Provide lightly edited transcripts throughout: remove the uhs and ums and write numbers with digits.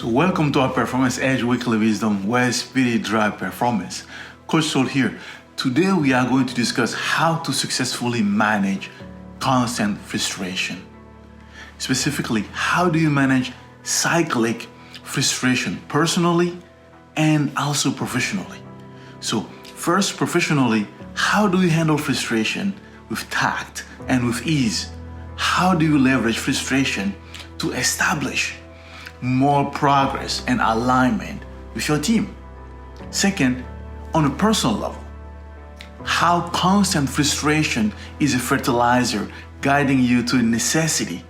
So welcome to our Performance Edge Weekly Wisdom, where spirit drive performance. Coach Soul here. Today we are going to discuss how to successfully manage constant frustration. Specifically, how do you manage cyclic frustration personally and also professionally? So first, professionally, how do you handle frustration with tact and with ease? How do you leverage frustration to establish more progress and alignment with your team? Second, on a personal level, how constant frustration is a fertilizer guiding you to the necessity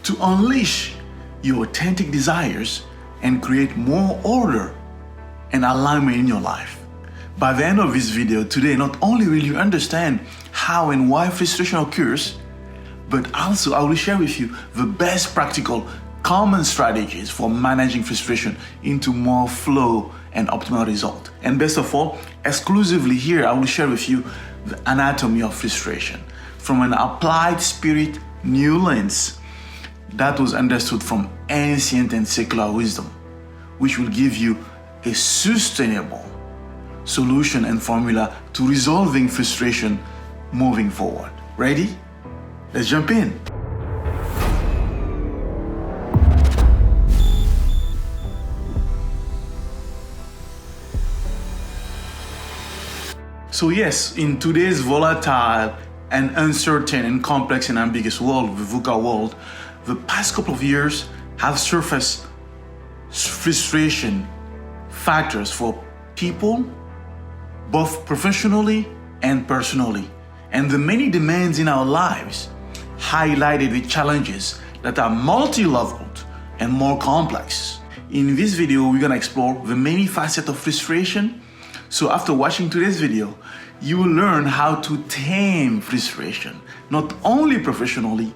to unleash your authentic desires and create more order and alignment in your life. By the end of this video today, not only will you understand how and why frustration occurs, but also I will share with you the best practical common strategies for managing frustration into more flow and optimal result. And best of all, exclusively here, I will share with you the anatomy of frustration from an applied spirit new lens that was understood from ancient and secular wisdom, which will give you a sustainable solution and formula to resolving frustration moving forward. Ready? Let's jump in. So yes, in today's volatile and uncertain and complex and ambiguous world, the VUCA world, the past couple of years have surfaced frustration factors for people, both professionally and personally. And the many demands in our lives highlighted the challenges that are multi-leveled and more complex. In this video, we're gonna explore the many facets of frustration. So after watching today's video, you will learn how to tame frustration, not only professionally.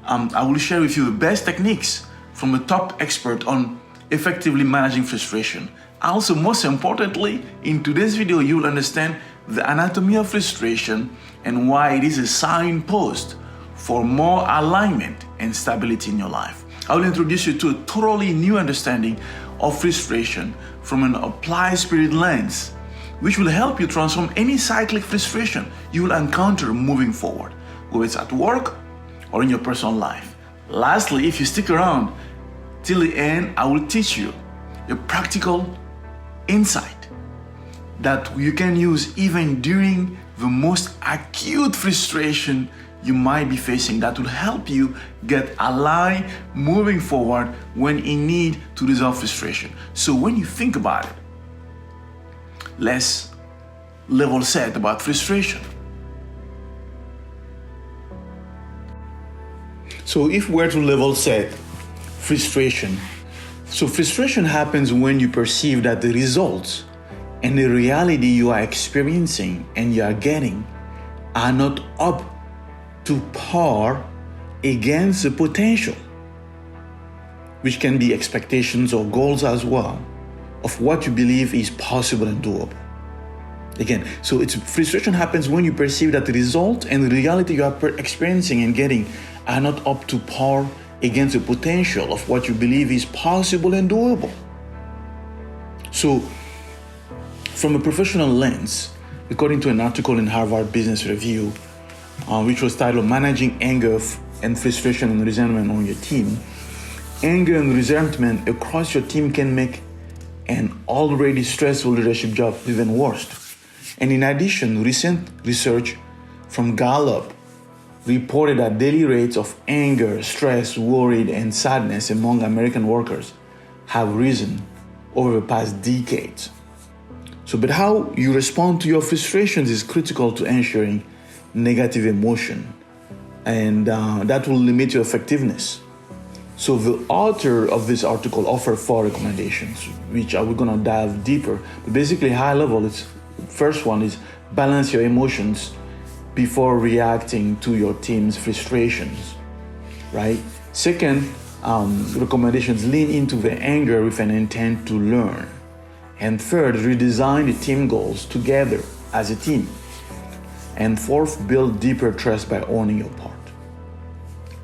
I will share with you the best techniques from a top expert on effectively managing frustration. Also, most importantly, in today's video, you will understand the anatomy of frustration and why it is a signpost for more alignment and stability in your life. I will introduce you to a totally new understanding of frustration from an applied spirit lens, which will help you transform any cyclic frustration you will encounter moving forward, whether it's at work or in your personal life. Lastly, if you stick around till the end, I will teach you a practical insight that you can use even during the most acute frustration you might be facing, that will help you get aligned moving forward when in need to resolve frustration. So when you think about it, let's level set about frustration. So if we're to level set frustration, so frustration happens when you perceive that the results and the reality you are experiencing and you are getting are not up to par against the potential, which can be expectations or goals as well, of what you believe is possible and doable. Again, so frustration happens when you perceive that the result and the reality you are experiencing and getting are not up to par against the potential of what you believe is possible and doable. So, from a professional lens, according to an article in Harvard Business Review, which was titled Managing Anger and Frustration and Resentment on Your Team, anger and resentment across your team can make an already stressful leadership job even worse. And in addition, recent research from Gallup reported that daily rates of anger, stress, worry, and sadness among American workers have risen over the past decades. So, but how you respond to your frustrations is critical to ensuring negative emotion, and that will limit your effectiveness. So the author of this article offered 4 recommendations, which we're gonna dive deeper. But basically, high level, first one is balance your emotions before reacting to your team's frustrations, right? Second, recommendations, lean into the anger with an intent to learn. And third, redesign the team goals together as a team. And fourth, build deeper trust by owning your part.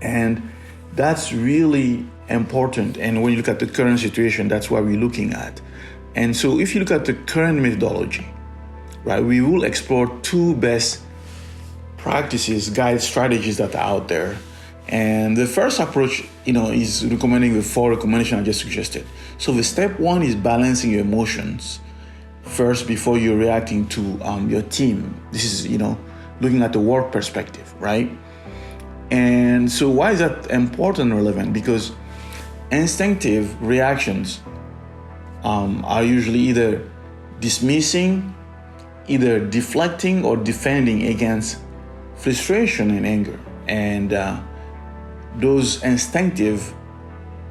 And that's really important. And when you look at the current situation, that's what we're looking at. And so if you look at the current methodology, right, we will explore two best practices, guide strategies that are out there. And the first approach, is recommending the 4 recommendations I just suggested. So the step 1 is balancing your emotions first before you're reacting to your team. This is, looking at the work perspective, right? And so why is that important and relevant? Because instinctive reactions are usually either dismissing, either deflecting, or defending against frustration and anger. And those instinctive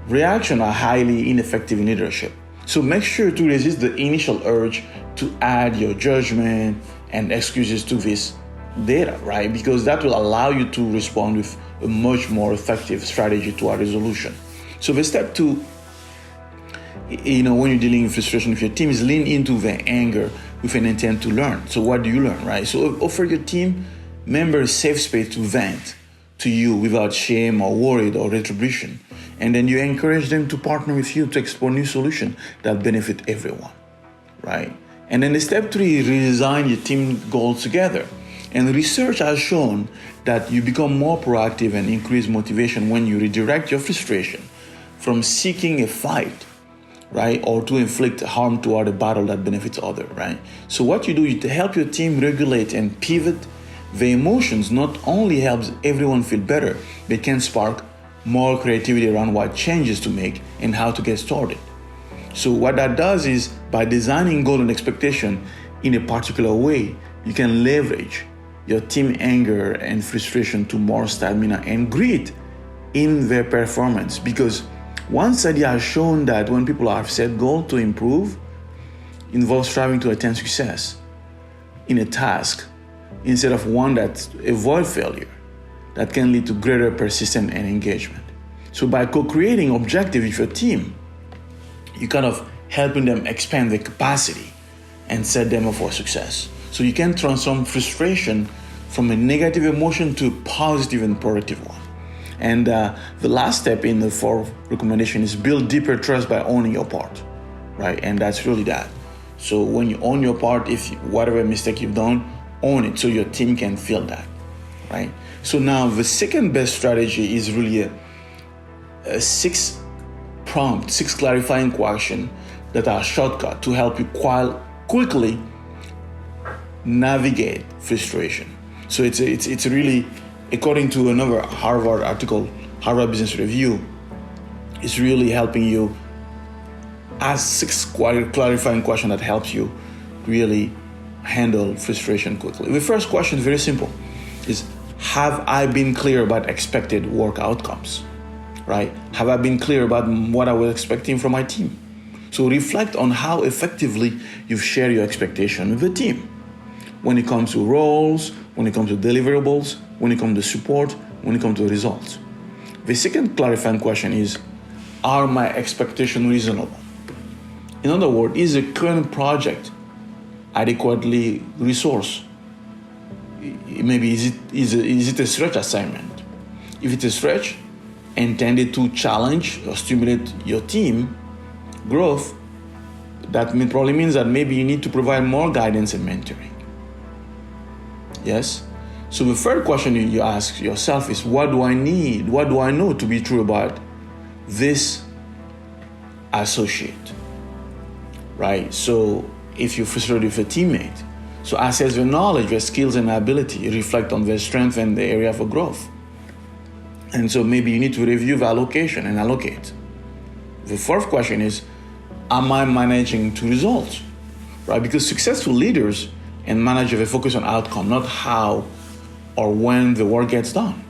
reactions are highly ineffective in leadership. So make sure to resist the initial urge to add your judgment and excuses to this data, right? Because that will allow you to respond with a much more effective strategy to our resolution. So the step 2, when you're dealing with frustration with your team, is lean into the anger with an intent to learn. So what do you learn, right? So offer your team members a safe space to vent to you without shame or worry or retribution. And then you encourage them to partner with you to explore new solutions that benefit everyone, right? And then the step 3 is redesign your team goals together. And research has shown that you become more proactive and increase motivation when you redirect your frustration from seeking a fight, right, or to inflict harm toward a battle that benefits others, right? So what you do is to help your team regulate and pivot the emotions. Not only helps everyone feel better, but can spark more creativity around what changes to make and how to get started. So what that does is, by designing goal and expectation in a particular way, you can leverage your team anger and frustration to more stamina and grit in their performance. Because one study has shown that when people have set goals to improve, involves striving to attain success in a task instead of one that avoids failure, that can lead to greater persistence and engagement. So by co-creating objectives with your team, you kind of helping them expand their capacity and set them up for success. So you can transform frustration from a negative emotion to a positive and productive one. And the last step in the 4 recommendation is build deeper trust by owning your part, right? And that's really that. So when you own your part, if whatever mistake you've done, own it so your team can feel that, right? So now the second best strategy is really a 6 clarifying question that are shortcut to help you quickly navigate frustration. So it's really, according to another Harvard article, Harvard Business Review, it's really helping you ask 6 clarifying questions that helps you really handle frustration quickly. The first question is very simple, is have I been clear about expected work outcomes, right? Have I been clear about what I was expecting from my team? So reflect on how effectively you've shared your expectation with the team when it comes to roles, when it comes to deliverables, when it comes to support, when it comes to results. The second clarifying question is, are my expectations reasonable? In other words, is the current project adequately resourced? Maybe is it a stretch assignment? If it's a stretch intended to challenge or stimulate your team growth, that probably means that maybe you need to provide more guidance and mentoring. Yes? So the third question you ask yourself is, what do I need? What do I know to be true about this associate? Right? So if you're frustrated with a teammate, so assess their knowledge, their skills and ability, reflect on their strength and the area for growth. And so maybe you need to review the allocation and allocate. The fourth question is, am I managing to results? Right? Because successful leaders and managers focus on outcome, not how or when the work gets done.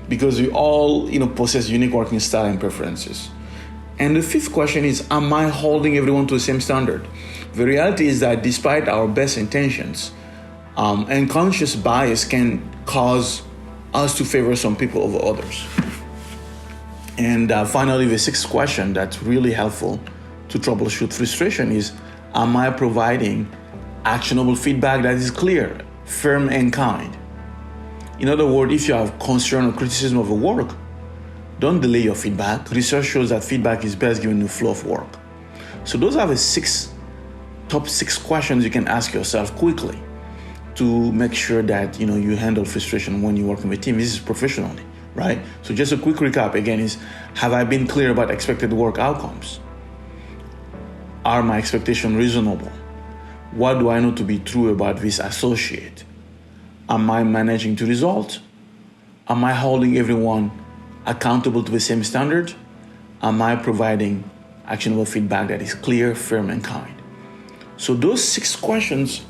Because we all, possess unique working style and preferences. And the fifth question is, am I holding everyone to the same standard? The reality is that despite our best intentions, unconscious bias can cause us to favor some people over others. And finally, the sixth question that's really helpful to troubleshoot frustration is, am I providing actionable feedback that is clear, firm, and kind? In other words, if you have concern or criticism of a work, Don't delay your feedback. Research shows that feedback is best given in the flow of work. So those are the top six questions you can ask yourself quickly to make sure that you handle frustration when you work with a team. This is professionally, right? So just a quick recap again is, have I been clear about expected work outcomes? Are my expectations reasonable? What do I know to be true about this associate? Am I managing to result? Am I holding everyone accountable to the same standard? Am I providing actionable feedback that is clear, firm, and kind? So those 6 questions,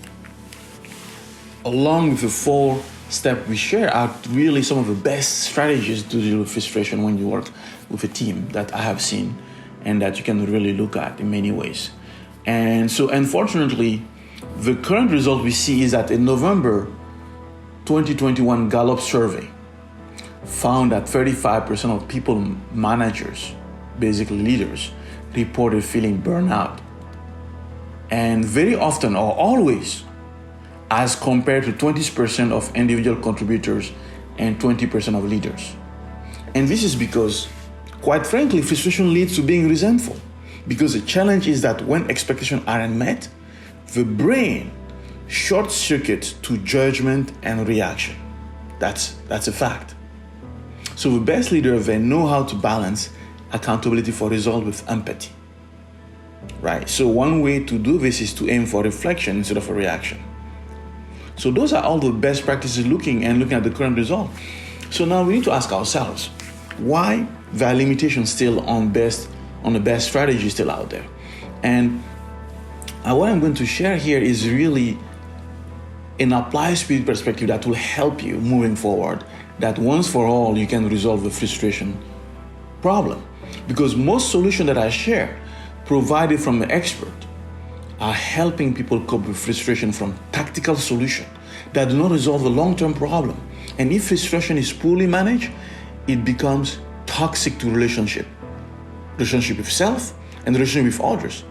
along with the 4 steps we share, are really some of the best strategies to deal with frustration when you work with a team that I have seen and that you can really look at in many ways. And so unfortunately, the current result we see is that in November 2021 Gallup survey found that 35% of people, managers, basically leaders, reported feeling burnout. And very often or always, as compared to 20% of individual contributors and 20% of leaders. And this is because, quite frankly, frustration leads to being resentful. Because the challenge is that when expectations aren't met, the brain short circuits to judgment and reaction. That's a fact. So the best leaders, they know how to balance accountability for result with empathy, right? So one way to do this is to aim for reflection instead of a reaction. So those are all the best practices looking at the current result. So now we need to ask ourselves, why the limitation still on the best strategy still out there? And what I'm going to share here is really an applied spirit perspective that will help you moving forward, that once for all you can resolve the frustration problem. Because most solutions that I share, provided from the expert, are helping people cope with frustration from tactical solutions that do not resolve the long-term problem. And if frustration is poorly managed, it becomes toxic to relationship with self and relationship with others.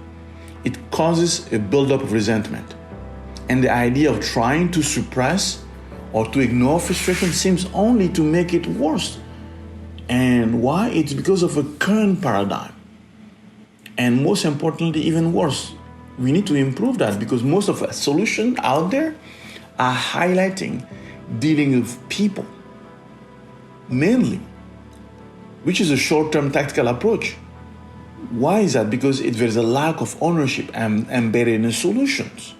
It causes a buildup of resentment. And the idea of trying to suppress or to ignore frustration seems only to make it worse. And why? It's because of a current paradigm. And most importantly, even worse, we need to improve that, because most of the solutions out there are highlighting dealing with people mainly, which is a short-term tactical approach. Why is that? Because there's a lack of ownership embedded in the solutions.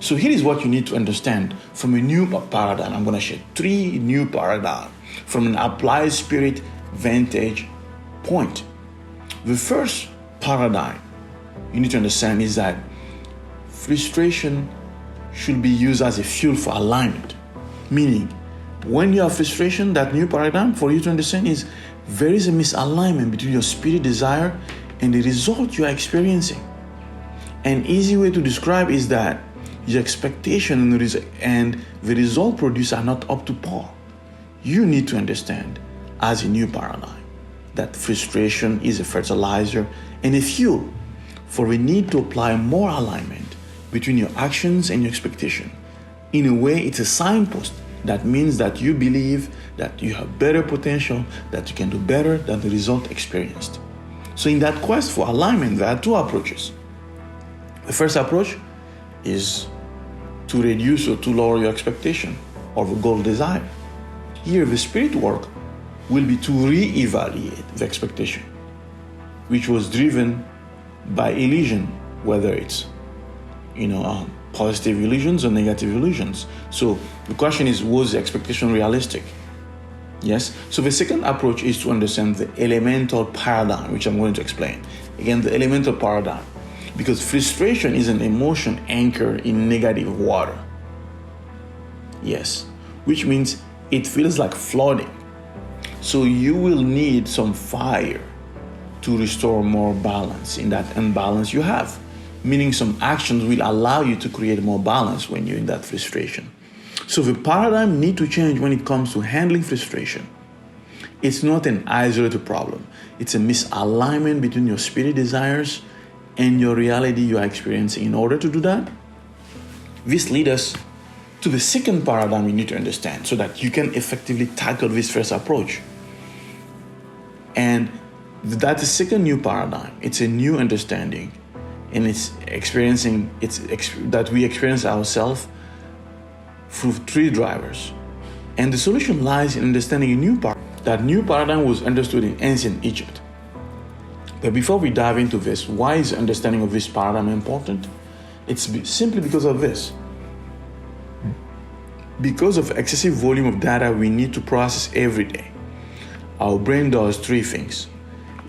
So here is what you need to understand from a new paradigm. I'm going to share 3 new paradigms from an applied spirit vantage point. The first paradigm you need to understand is that frustration should be used as a fuel for alignment. Meaning, when you have frustration, that new paradigm for you to understand is there is a misalignment between your spirit desire and the result you are experiencing. An easy way to describe is that your expectation and the result produced are not up to par. You need to understand, as a new paradigm, that frustration is a fertilizer and a fuel for the need to apply more alignment between your actions and your expectation. In a way, it's a signpost. That means that you believe that you have better potential, that you can do better than the result experienced. So in that quest for alignment, there are 2 approaches. The first approach is to reduce or to lower your expectation or the goal desired. Here, the spirit work will be to re-evaluate the expectation, which was driven by illusion, whether it's positive illusions or negative illusions. So the question is, was the expectation realistic? Yes. So the second approach is to understand the elemental paradigm, which I'm going to explain. Again, the elemental paradigm, because frustration is an emotion anchored in negative water. Yes, which means it feels like flooding. So you will need some fire to restore more balance in that imbalance you have. Meaning some actions will allow you to create more balance when you're in that frustration. So the paradigm need to change when it comes to handling frustration. It's not an isolated problem. It's a misalignment between your spirit desires and your reality you are experiencing. In order to do that, this leads us to the second paradigm you need to understand so that you can effectively tackle this first approach. And that's the second new paradigm. It's a new understanding, and it's experiencing that we experience ourselves through three drivers. And the solution lies in understanding a new paradigm. That new paradigm was understood in ancient Egypt. But before we dive into this, why is understanding of this paradigm important? It's simply because of this. Because of excessive volume of data we need to process every day, our brain does three things.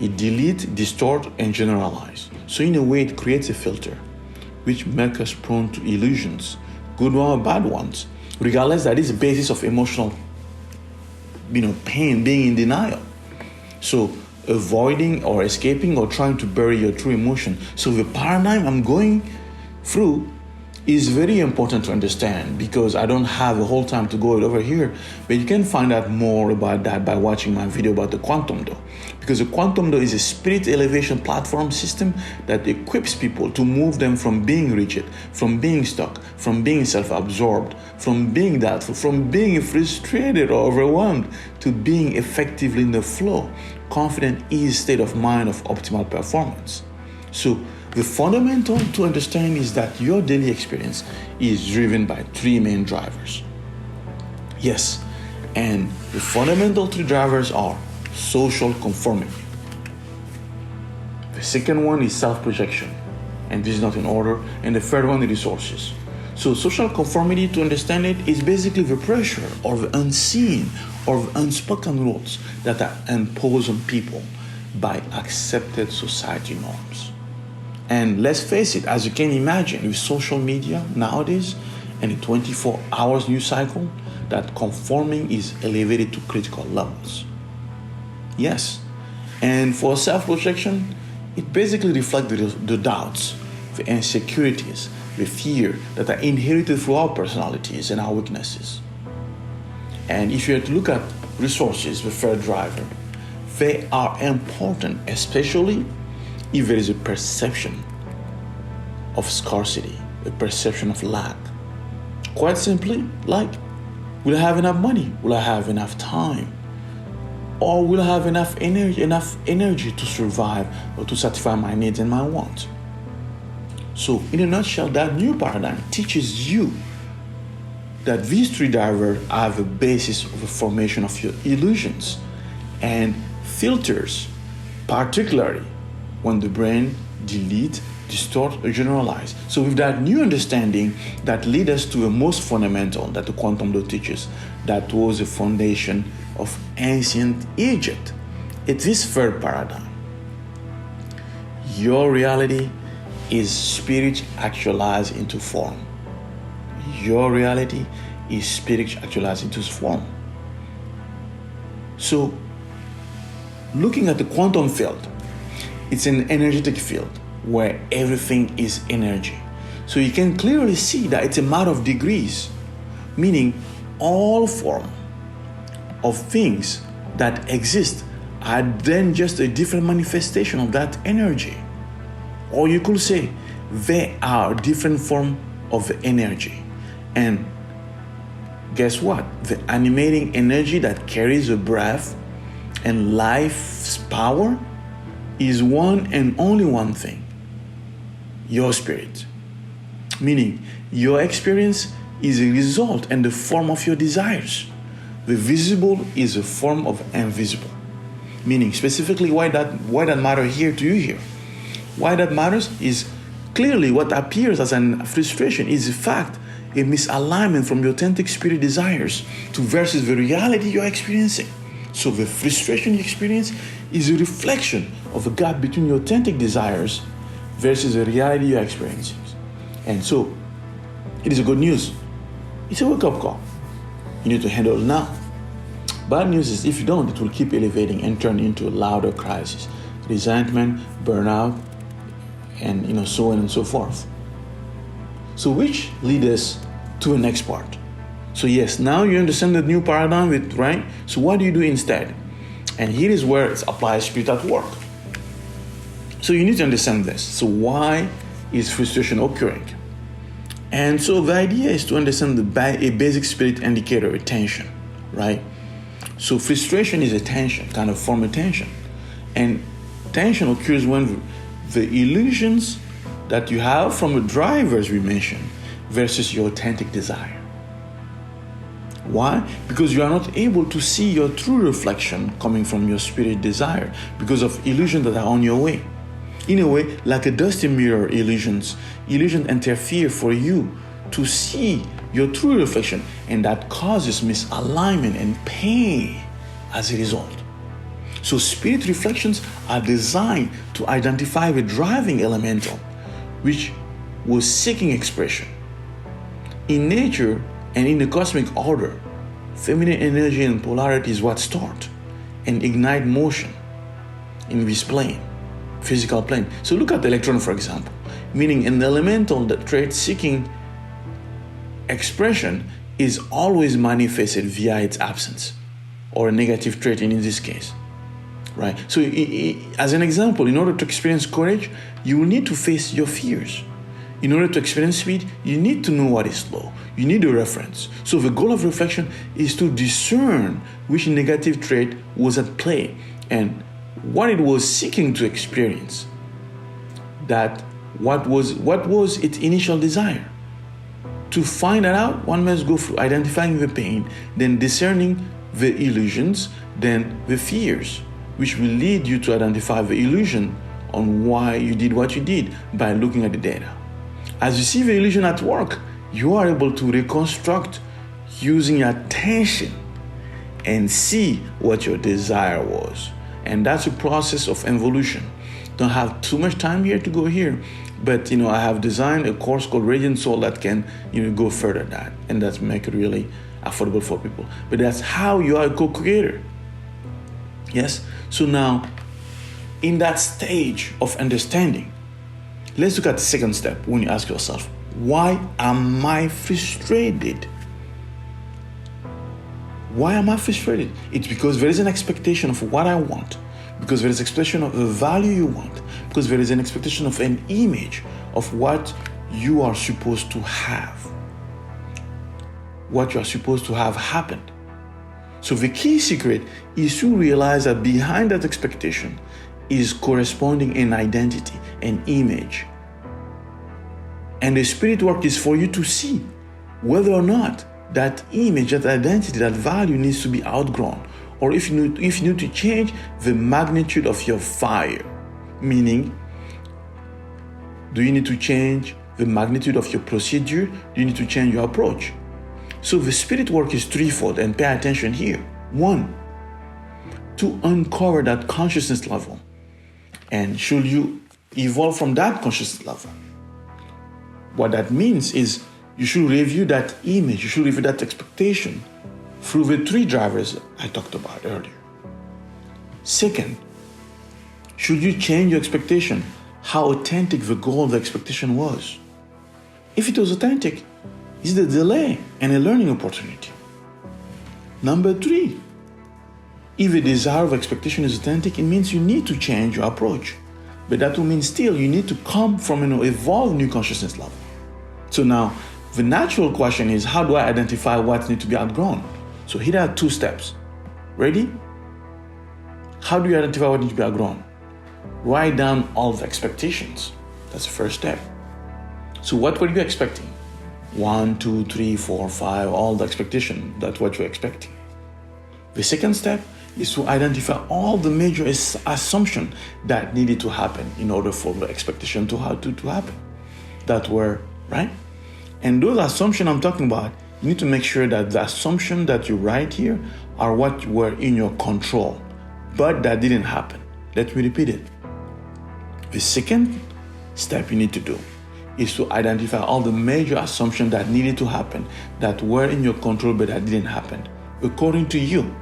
It deletes, distorts, and generalizes. So in a way, it creates a filter, which makes us prone to illusions, good ones or bad ones, regardless that is the basis of emotional pain, being in denial. So avoiding or escaping or trying to bury your true emotion. So the paradigm I'm going through is very important to understand, because I don't have the whole time to go it over here, but you can find out more about that by watching my video about the quantum door. Because the quantum door is a spirit elevation platform system that equips people to move them from being rigid, from being stuck, from being self-absorbed, from being doubtful, from being frustrated or overwhelmed, to being effectively in the flow, confident, ease state of mind of optimal performance. So the fundamental to understand is that your daily experience is driven by three main drivers. Yes, and the fundamental three drivers are social conformity. The second one is self-projection, and this is not in order. And the third one is resources. So social conformity, to understand it, is basically the pressure or the unseen or the unspoken rules that are imposed on people by accepted society norms. And let's face it, as you can imagine, with social media nowadays and a 24 hours news cycle, that conforming is elevated to critical levels. Yes, and for self-projection, it basically reflects the doubts, the insecurities, the fear that are inherited through our personalities and our weaknesses. And if you have to look at resources, the third driver, they are important, especially if there is a perception of scarcity, a perception of lack. Quite simply, like, will I have enough money? Will I have enough time? Or will I have enough energy to survive or to satisfy my needs and my wants? So in a nutshell, that new paradigm teaches you that these three drivers are the basis of the formation of your illusions and filters, particularly when the brain deletes, distort, or generalize. So with that new understanding, that leads us to a most fundamental that the quantum law teaches, that was the foundation of ancient Egypt. It's this third paradigm. Your reality is spirit actualized into form. Your reality is spirit actualized into form. So, looking at the quantum field, it's an energetic field where everything is energy. So you can clearly see that it's a matter of degrees, meaning all form of things that exist are then just a different manifestation of that energy. Or you could say they are different form of the energy. And guess what? The animating energy that carries the breath and life's power is one and only one thing: your spirit. Meaning, your experience is a result and the form of your desires. The visible is a form of invisible. Meaning, specifically, why that matter here to you here? Why that matters is clearly what appears as a frustration is in fact a misalignment from your authentic spirit desires to versus the reality you're experiencing. So the frustration you experience is a reflection of the gap between your authentic desires versus the reality you're experiencing. And so, it is a good news. It's a wake-up call. You need to handle it now. Bad news is if you don't, it will keep elevating and turn into a louder crisis. Resentment, burnout, and so on and so forth. So which leads us to the next part. So yes, now you understand the new paradigm, right? So what do you do instead? And here is where it applies spirit at work. So you need to understand this. So why is frustration occurring? And so the idea is to understand a basic spirit indicator, attention, right? So frustration is a tension, kind of form of tension. And tension occurs when the illusions that you have from the drivers we mentioned versus your authentic desire. Why? Because you are not able to see your true reflection coming from your spirit desire because of illusions that are on your way. In a way, like a dusty mirror, illusions interfere for you to see your true reflection, and that causes misalignment and pain as a result. So spirit reflections are designed to identify the driving elemental, which was seeking expression. In nature and in the cosmic order, feminine energy and polarity is what start and ignite motion in this plane, physical plane. So look at the electron, for example, meaning an elemental that trait seeking expression is always manifested via its absence, or a negative trait in this case. Right? So as an example, in order to experience courage, you will need to face your fears. In order to experience speed, you need to know what is slow. You need a reference. So the goal of reflection is to discern which negative trait was at play and what it was seeking to experience. That what was its initial desire. To find that out, one must go through identifying the pain, then discerning the illusions, then the fears, which will lead you to identify the illusion on why you did what you did by looking at the data. As you see the illusion at work, you are able to reconstruct using attention and see what your desire was. And that's a process of evolution. Don't have too much time here to go here, but I have designed a course called Radiant Soul that can go further than that, and that's make it really affordable for people. But that's how you are a co-creator. Yes? So now, in that stage of understanding, let's look at the second step when you ask yourself, why am I frustrated? Why am I frustrated? It's because there is an expectation of what I want, because there is an expectation of the value you want, because there is an expectation of an image of what you are supposed to have, what you are supposed to have happened. So the key secret is to realize that behind that expectation is corresponding an identity, an image. And the spirit work is for you to see whether or not that image, that identity, that value needs to be outgrown, or if you need to change the magnitude of your fire. Meaning, do you need to change the magnitude of your procedure? Do you need to change your approach? So the spirit work is threefold, and pay attention here. One, to uncover that consciousness level. And should you evolve from that consciousness level, what that means is you should review that image, you should review that expectation through the three drivers I talked about earlier. Second, should you change your expectation, how authentic the goal of the expectation was. If it was authentic, it's the delay and a learning opportunity. Number three, if the desire of expectation is authentic, it means you need to change your approach. But that will mean still you need to come from an evolved new consciousness level. So now, the natural question is, how do I identify what needs to be outgrown? So here are 2 steps. Ready? How do you identify what needs to be outgrown? Write down all the expectations. That's the first step. So what were you expecting? 1, 2, 3, 4, 5, all the expectation. That's what you're expecting. The second step is to identify all the major assumptions that needed to happen in order for the expectation to happen. That were, right? And those assumptions I'm talking about, you need to make sure that the assumptions that you write here are what were in your control, but that didn't happen. Let me repeat it. The second step you need to do is to identify all the major assumptions that needed to happen, that were in your control, but that didn't happen, according to you.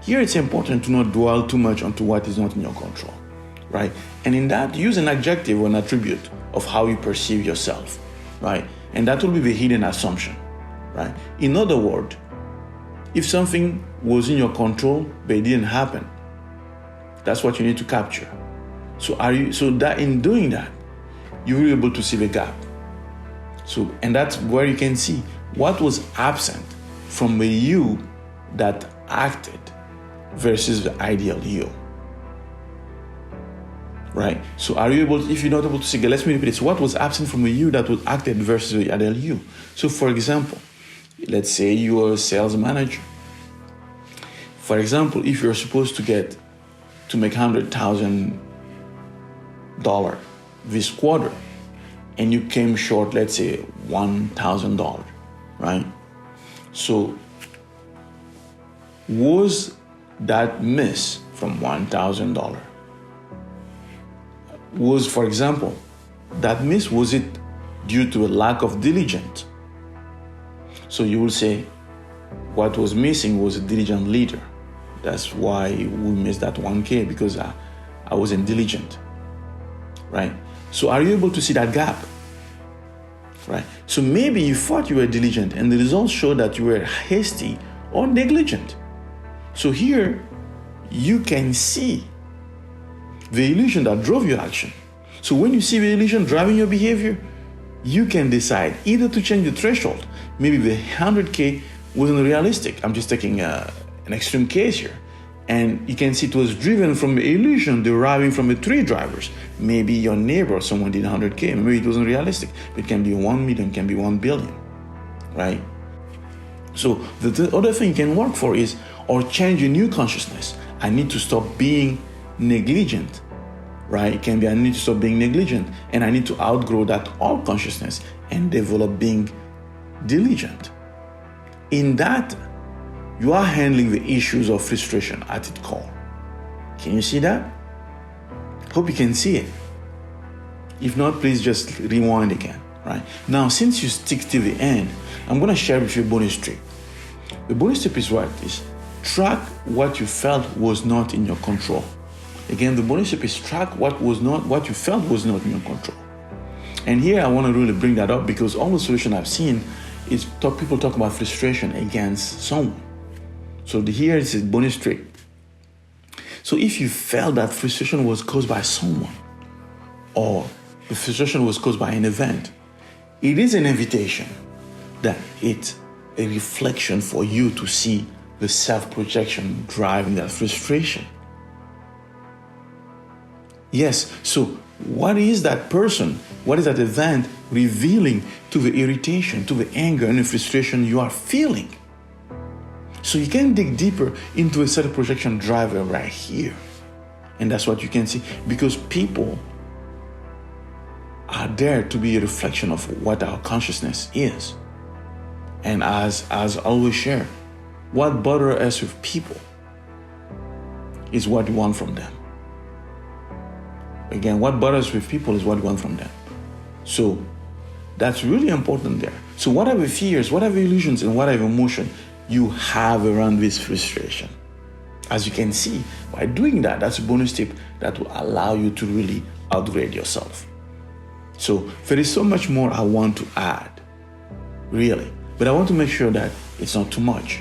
Here it's important to not dwell too much onto what is not in your control, right? And in that, use an adjective or an attribute of how you perceive yourself, right? And that will be the hidden assumption, right? In other words, if something was in your control, but it didn't happen, that's what you need to capture. So that in doing that, you will be able to see the gap. So, and that's where you can see what was absent from the you that acted versus the ideal you. right? So are you able, if you're not able to see, let me repeat this. What was absent from you that was acted versus the ideal you? So for example, let's say you are a sales manager. For example, if you're supposed to make $100,000 this quarter, and you came short, let's say $1,000, right? So was that miss from $1,000? Was, for example, that miss, was it due to a lack of diligence? So you will say, what was missing was a diligent leader. That's why we missed that 1K, because I wasn't diligent, right? So are you able to see that gap, right? So maybe you thought you were diligent and the results show that you were hasty or negligent. So here you can see the illusion that drove your action. So when you see the illusion driving your behavior, you can decide either to change the threshold. Maybe the 100K wasn't realistic. I'm just taking an extreme case here. And you can see it was driven from the illusion deriving from the 3 drivers. Maybe your neighbor, someone did 100K, maybe it wasn't realistic. It can be 1 million, can be 1 billion, right? So the other thing you can work for is, or change your new consciousness. I need to stop being negligent, right? It can be, I need to stop being negligent, and I need to outgrow that all consciousness and develop being diligent. In that, you are handling the issues of frustration at its core. Can you see that? Hope you can see it. If not, please just rewind again, right? Now, since you stick to the end, I'm going to share with you a bonus tip. The bonus tip is what? Is track what you felt was not in your control. Again, the bonus tip is track what you felt was not in your control. And here I want to really bring that up, because all the solution I've seen is people talk about frustration against someone. So here is a bonus trick. So if you felt that frustration was caused by someone, or the frustration was caused by an event, it is an invitation that it's a reflection for you to see the self-projection driving that frustration. Yes, so what is that person, what is that event revealing to the irritation, to the anger and the frustration you are feeling? So you can dig deeper into a self-projection driver right here. And that's what you can see, because people are there to be a reflection of what our consciousness is. And as I always share, what bothers us with people is what we want from them. Again, what bothers us with people is what we want from them. So that's really important there. So whatever fears, whatever illusions, and whatever emotion you have around this frustration, as you can see, by doing that, that's a bonus tip that will allow you to really upgrade yourself. So there is so much more I want to add, really, but I want to make sure that it's not too much.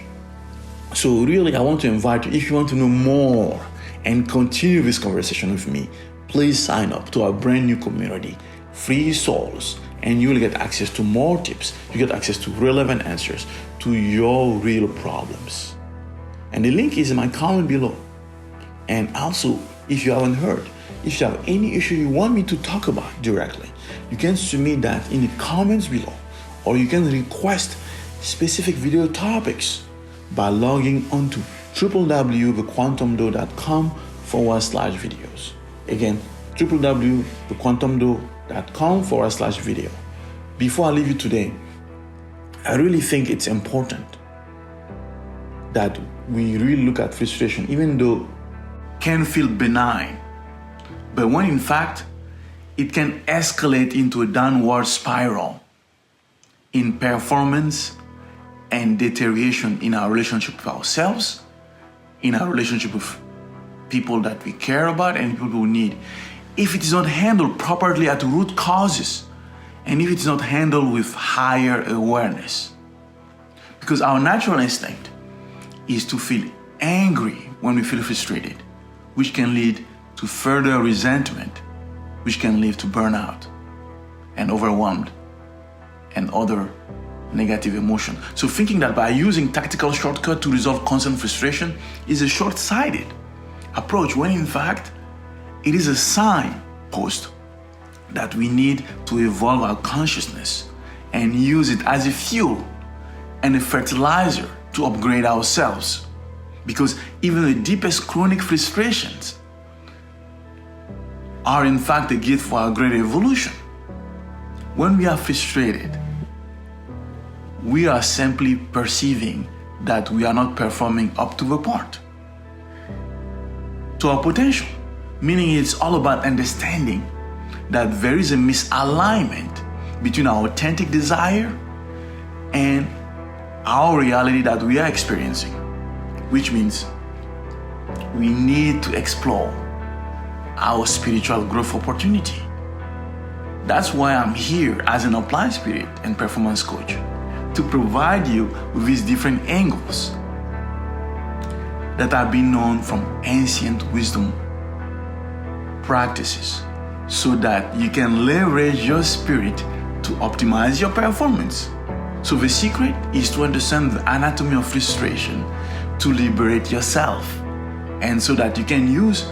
So really, I want to invite you, if you want to know more and continue this conversation with me, please sign up to our brand new community, Free Souls, and you will get access to more tips. You get access to relevant answers to your real problems. And the link is in my comment below. And also, if you haven't heard, if you have any issue you want me to talk about directly, you can submit that in the comments below, or you can request specific video topics by logging onto www.thequantumdo.com/videos. Again, www.thequantumdo.com/video. Before I leave you today, I really think it's important that we really look at frustration, even though it can feel benign, but when in fact it can escalate into a downward spiral in performance and deterioration in our relationship with ourselves, in our relationship with people that we care about and people we need. If it is not handled properly at root causes, and if it's not handled with higher awareness. Because our natural instinct is to feel angry when we feel frustrated, which can lead to further resentment, which can lead to burnout and overwhelmed and other negative emotion. So thinking that by using tactical shortcut to resolve constant frustration is a short-sighted approach, when in fact it is a sign signpost that we need to evolve our consciousness and use it as a fuel and a fertilizer to upgrade ourselves. Because even the deepest chronic frustrations are in fact a gift for our greater evolution. When we are frustrated, we are simply perceiving that we are not performing up to the part, to our potential. Meaning it's all about understanding that there is a misalignment between our authentic desire and our reality that we are experiencing, which means we need to explore our spiritual growth opportunity. That's why I'm here as an applied spirit and performance coach, to provide you with these different angles that have been known from ancient wisdom practices, so that you can leverage your spirit to optimize your performance. So the secret is to understand the anatomy of frustration to liberate yourself, and so that you can use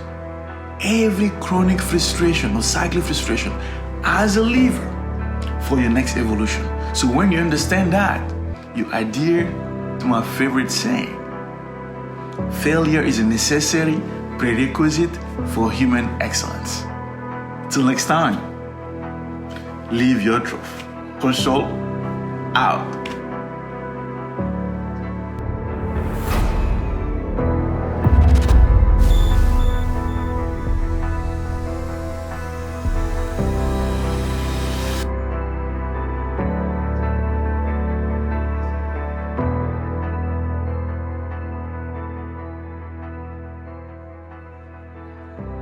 every chronic frustration or cyclic frustration as a lever for your next evolution. So when you understand that, you adhere to my favorite saying: failure is a necessary prerequisite for human excellence. Till next time, live your truth. Console out.